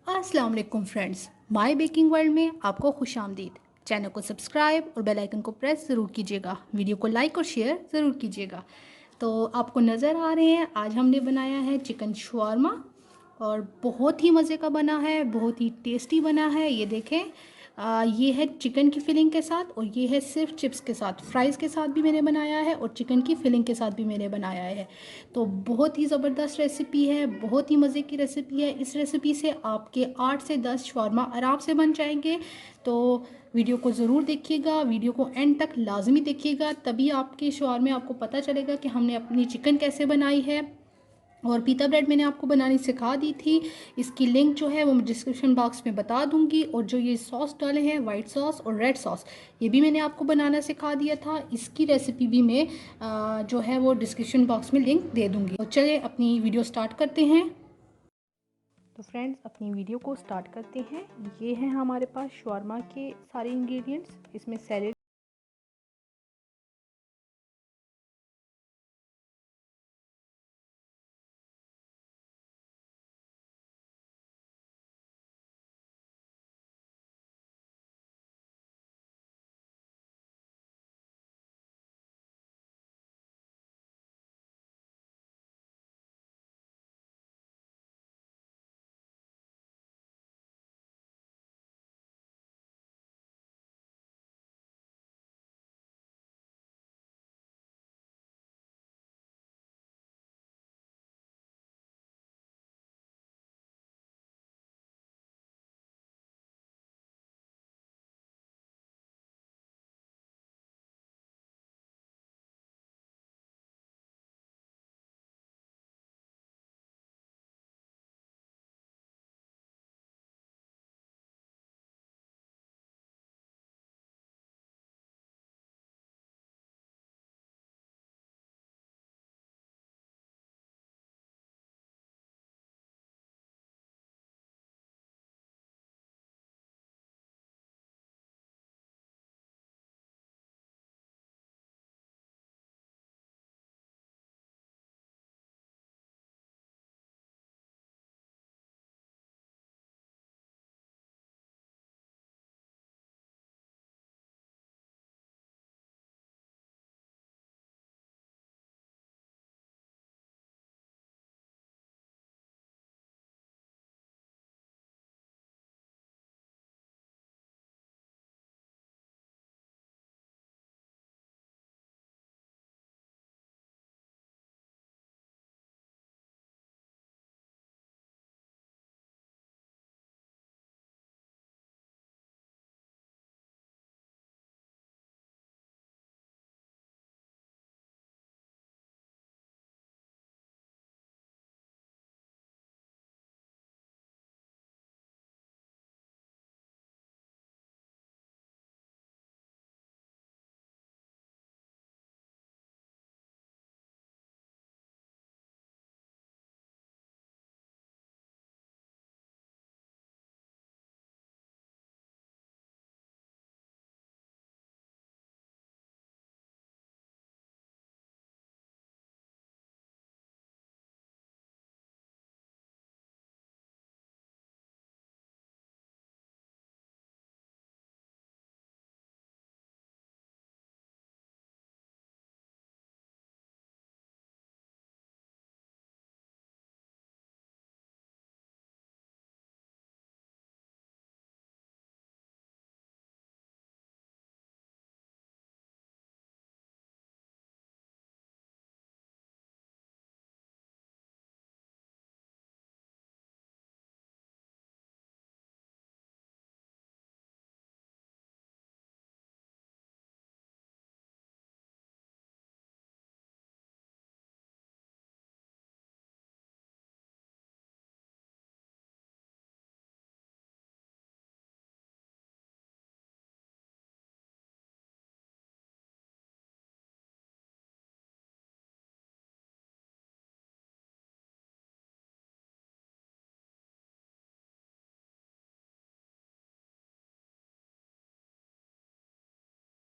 अस्सलाम वालेकुम friends, my baking world में आपको खुशामदीद। चैनल को सब्सक्राइब और बेल आइकन को प्रेस ज़रूर कीजिएगा। वीडियो को लाइक और शेयर ज़रूर कीजिएगा। तो आपको नज़र आ रहे हैं, आज हमने बनाया है चिकन शवारमा और बहुत ही मज़े का बना है, बहुत ही टेस्टी बना है। ये देखें, ये है चिकन की फिलिंग के साथ और ये है सिर्फ चिप्स के साथ। फ्राइज़ के साथ भी मैंने बनाया है और चिकन की फिलिंग के साथ भी मैंने बनाया है। तो बहुत ही ज़बरदस्त रेसिपी है, बहुत ही मज़े की रेसिपी है। इस रेसिपी से आपके 8 से 10 शवारमा आराम से बन जाएंगे। तो वीडियो को ज़रूर देखिएगा, वीडियो को एंड तक लाजमी देखिएगा, तभी आपके शवारमे आपको पता चलेगा कि हमने अपनी चिकन कैसे बनाई है। और पीता ब्रेड मैंने आपको बनानी सिखा दी थी, इसकी लिंक जो है वो मैं डिस्क्रिप्शन बॉक्स में बता दूंगी। और जो ये सॉस डाले हैं, वाइट सॉस और रेड सॉस, ये भी मैंने आपको बनाना सिखा दिया था। इसकी रेसिपी भी मैं जो है वो डिस्क्रिप्शन बॉक्स में लिंक दे दूंगी। तो चलिए अपनी वीडियो स्टार्ट करते हैं। तो फ्रेंड्स, अपनी वीडियो को स्टार्ट करते हैं। ये हैं हमारे पास शवारमा के सारे इंग्रेडिएंट्स। इसमें सैलेड,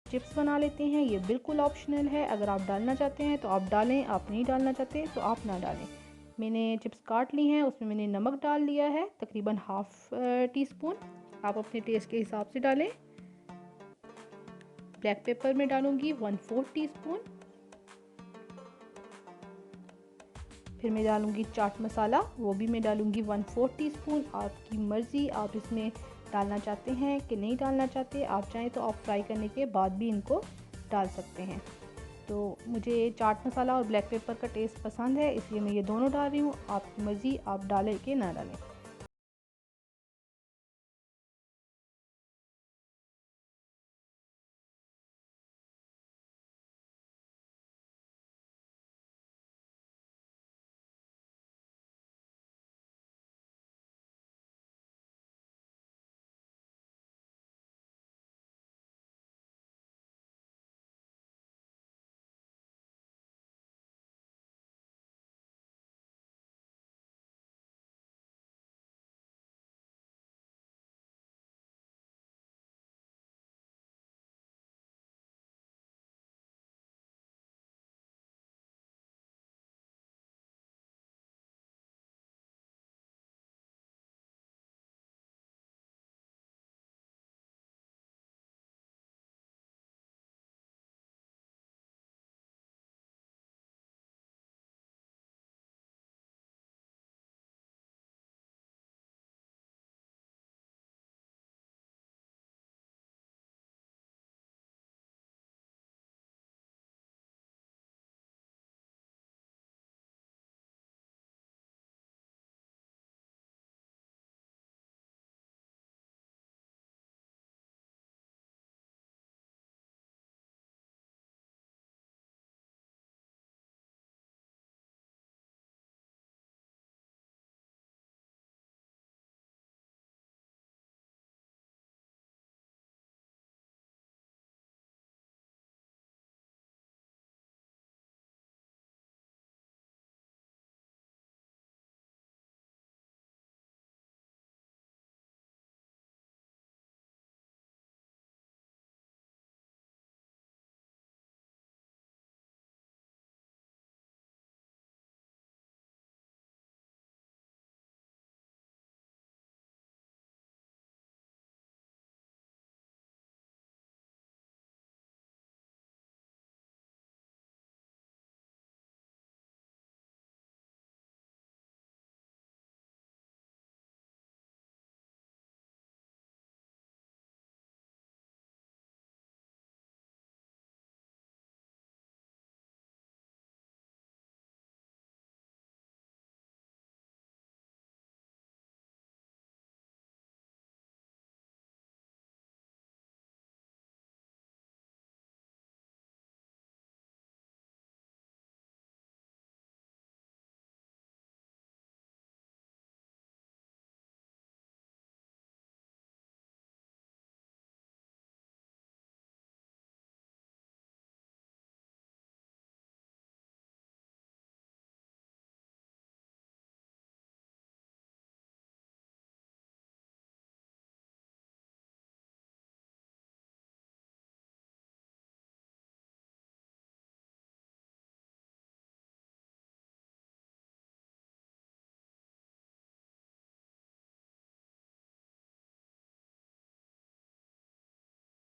चिप्स बना लेते हैं। ये बिल्कुल ऑप्शनल है, अगर आप डालना चाहते हैं तो आप डालें, आप नहीं डालना चाहते तो आप ना डालें। मैंने चिप्स काट ली हैं, उसमें मैंने नमक डाल लिया है तकरीबन हाफ़ टी स्पून, आप अपने टेस्ट के हिसाब से डालें। ब्लैक पेपर में डालूँगी 1/4 टीस्पून। फिर मैं डालूँगी चाट मसाला, वो भी मैं डालूँगी 1/4 टीस्पून। आपकी मर्ज़ी, आप इसमें डालना चाहते हैं कि नहीं डालना चाहते। आप चाहें तो आप फ्राई करने के बाद भी इनको डाल सकते हैं। तो मुझे चाट मसाला और ब्लैक पेपर का टेस्ट पसंद है, इसलिए मैं ये दोनों डाल रही हूँ। आपकी मर्ज़ी, आप डालें कि ना डालें।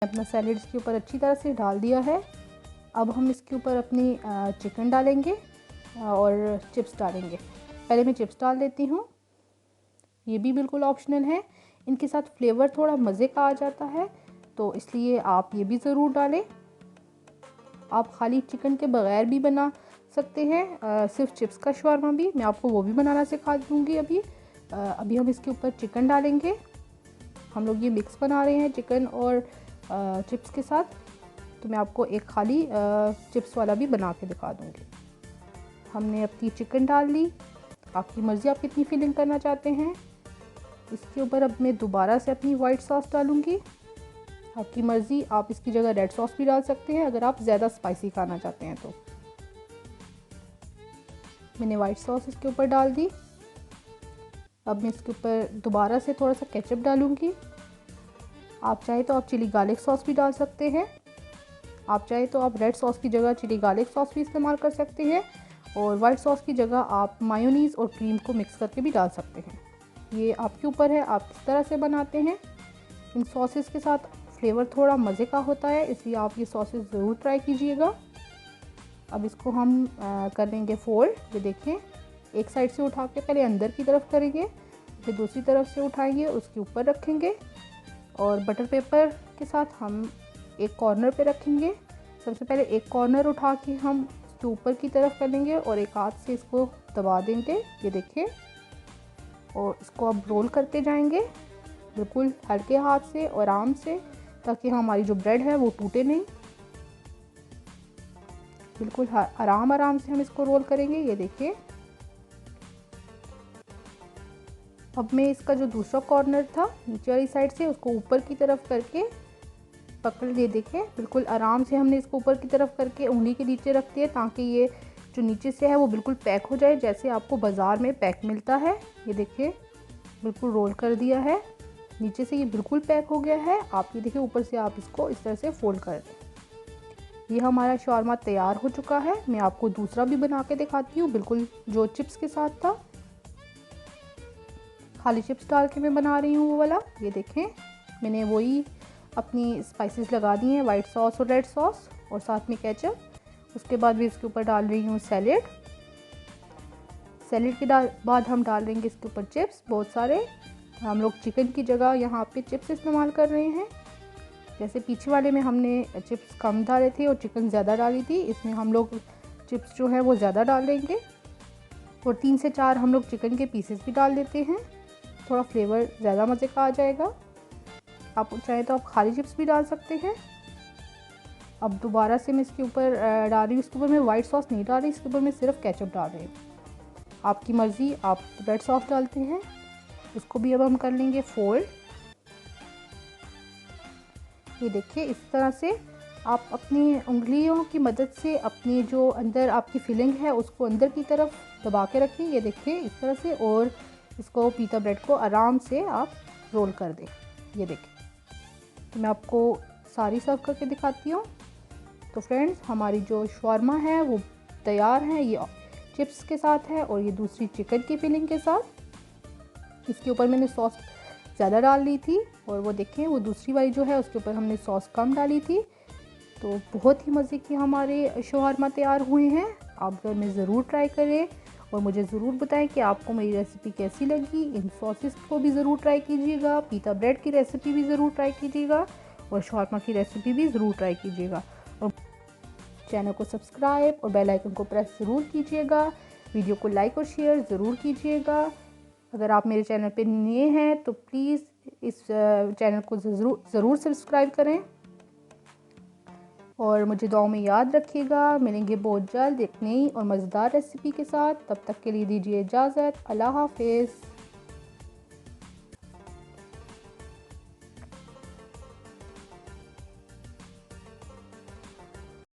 अपना सैलेड इसके ऊपर अच्छी तरह से डाल दिया है। अब हम इसके ऊपर अपनी चिकन डालेंगे और चिप्स डालेंगे। पहले मैं चिप्स डाल देती हूँ, ये भी बिल्कुल ऑप्शनल है। इनके साथ फ्लेवर थोड़ा मज़े का आ जाता है, तो इसलिए आप ये भी ज़रूर डालें। आप खाली चिकन के बगैर भी बना सकते हैं, सिर्फ चिप्स का शवारमा भी, मैं आपको वो भी बनाना सिखा दूँगी। अभी हम इसके ऊपर चिकन डालेंगे। हम लोग ये मिक्स बना रहे हैं चिकन और चिप्स के साथ, तो मैं आपको एक खाली चिप्स वाला भी बना के दिखा दूँगी। हमने अपनी चिकन डाल ली, आपकी मर्ज़ी आप कितनी फिलिंग करना चाहते हैं। इसके ऊपर अब मैं दोबारा से अपनी वाइट सॉस डालूँगी। आपकी मर्ज़ी, आप इसकी जगह रेड सॉस भी डाल सकते हैं अगर आप ज़्यादा स्पाइसी खाना चाहते हैं तो। मैंने वाइट सॉस इसके ऊपर डाल दी। अब मैं इसके ऊपर दोबारा से थोड़ा सा केचप डालूँगी। आप चाहे तो आप चिली गार्लिक सॉस भी डाल सकते हैं। आप चाहे तो आप रेड सॉस की जगह चिली गार्लिक सॉस भी इस्तेमाल कर सकते हैं। और वाइट सॉस की जगह आप मायोनीज़ और क्रीम को मिक्स करके भी डाल सकते हैं। ये आपके ऊपर है, आप किस तरह से बनाते हैं। इन सॉसेस के साथ फ्लेवर थोड़ा मज़े का होता है, इसलिए आप ये सॉसेस ज़रूर ट्राई कीजिएगा। अब इसको हम कर लेंगे फोल्ड। ये देखें, एक साइड से उठा के पहले अंदर की तरफ करेंगे, फिर दूसरी तरफ से उठाएंगे, उसके ऊपर रखेंगे और बटर पेपर के साथ हम एक कॉर्नर पे रखेंगे। सबसे पहले एक कॉर्नर उठा के हम उसके ऊपर की तरफ कर लेंगे और एक हाथ से इसको दबा देंगे। ये देखें, और इसको अब रोल करते जाएंगे बिल्कुल हल्के हाथ से और आराम से, ताकि हमारी जो ब्रेड है वो टूटे नहीं। बिल्कुल आराम से हम इसको रोल करेंगे। ये देखिए, अब मैं इसका जो दूसरा कॉर्नर था नीचे वाली साइड से, उसको ऊपर की तरफ करके पकड़ लिए। देखें, बिल्कुल आराम से हमने इसको ऊपर की तरफ करके उंगली के नीचे रख दिया, ताकि ये जो नीचे से है वो बिल्कुल पैक हो जाए, जैसे आपको बाज़ार में पैक मिलता है। ये देखिए, बिल्कुल रोल कर दिया है, नीचे से ये बिल्कुल पैक हो गया है। आप ये देखिए, ऊपर से आप इसको इस तरह से फोल्ड कर दें। ये हमारा शॉर्मा तैयार हो चुका है। मैं आपको दूसरा भी बना के दिखाती हूँ, बिल्कुल जो चिप्स के साथ था, खाली चिप्स डाल के मैं बना रही हूँ वो वाला। ये देखें, मैंने वही अपनी स्पाइसेस लगा दी हैं, वाइट सॉस और रेड सॉस और साथ में केचप। उसके बाद भी इसके ऊपर डाल रही हूँ सैलेड के बाद हम डाल देंगे इसके ऊपर चिप्स बहुत सारे। हम लोग चिकन की जगह यहाँ पे चिप्स इस्तेमाल कर रहे हैं। जैसे पीछे वाले में हमने चिप्स कम डाले थे और चिकन ज़्यादा डाली थी, इसमें हम लोग चिप्स जो है वो ज़्यादा डालेंगे और 3 से 4 हम लोग चिकन के पीसेस भी डाल देते हैं, थोड़ा फ्लेवर ज़्यादा मज़े का आ जाएगा। आप चाहें तो आप खाली चिप्स भी डाल सकते हैं। अब दोबारा से मैं इसके ऊपर डाल रही हूँ, इसके ऊपर मैं वाइट सॉस नहीं डाल रही, इसके ऊपर मैं सिर्फ केचप डाल रही हूँ। आपकी मर्ज़ी, आप रेड सॉस डालते हैं। इसको भी अब हम कर लेंगे फोल्ड। ये देखिए, इस तरह से आप अपनी उंगलियों की मदद से अपनी जो अंदर आपकी फिलिंग है उसको अंदर की तरफ दबा के रखें। ये देखिए इस तरह से, और इसको पीटा ब्रेड को आराम से आप रोल कर दें। ये देखिए, तो मैं आपको सारी सर्व करके दिखाती हूँ। तो फ्रेंड्स, हमारी जो शॉर्मा है वो तैयार है। ये चिप्स के साथ है और ये दूसरी चिकन की फिलिंग के साथ। इसके ऊपर मैंने सॉस ज़्यादा डाल ली थी और वो देखें, वो दूसरी वाली जो है उसके ऊपर हमने सॉस कम डाली थी। तो बहुत ही मज़े के हमारे शॉर्मा तैयार हुए हैं। आप घर में ज़रूर ट्राई करें और मुझे ज़रूर बताएं कि आपको मेरी रेसिपी कैसी लगी। इन सॉसेस को भी ज़रूर ट्राई कीजिएगा, पीटा ब्रेड की रेसिपी भी ज़रूर ट्राई कीजिएगा और शॉर्मा की रेसिपी भी ज़रूर ट्राई कीजिएगा। और चैनल को सब्सक्राइब और बेल आइकन को प्रेस ज़रूर कीजिएगा। वीडियो को लाइक और शेयर ज़रूर कीजिएगा। अगर आप मेरे चैनल पे नए हैं तो प्लीज़ इस चैनल को ज़रूर सब्सक्राइब करें और मुझे दुआओं में याद रखिएगा। मिलेंगे बहुत जल्द एक नई और मज़ेदार रेसिपी के साथ। तब तक के लिए दीजिए इजाज़त। अल्लाह हाफ़िज़।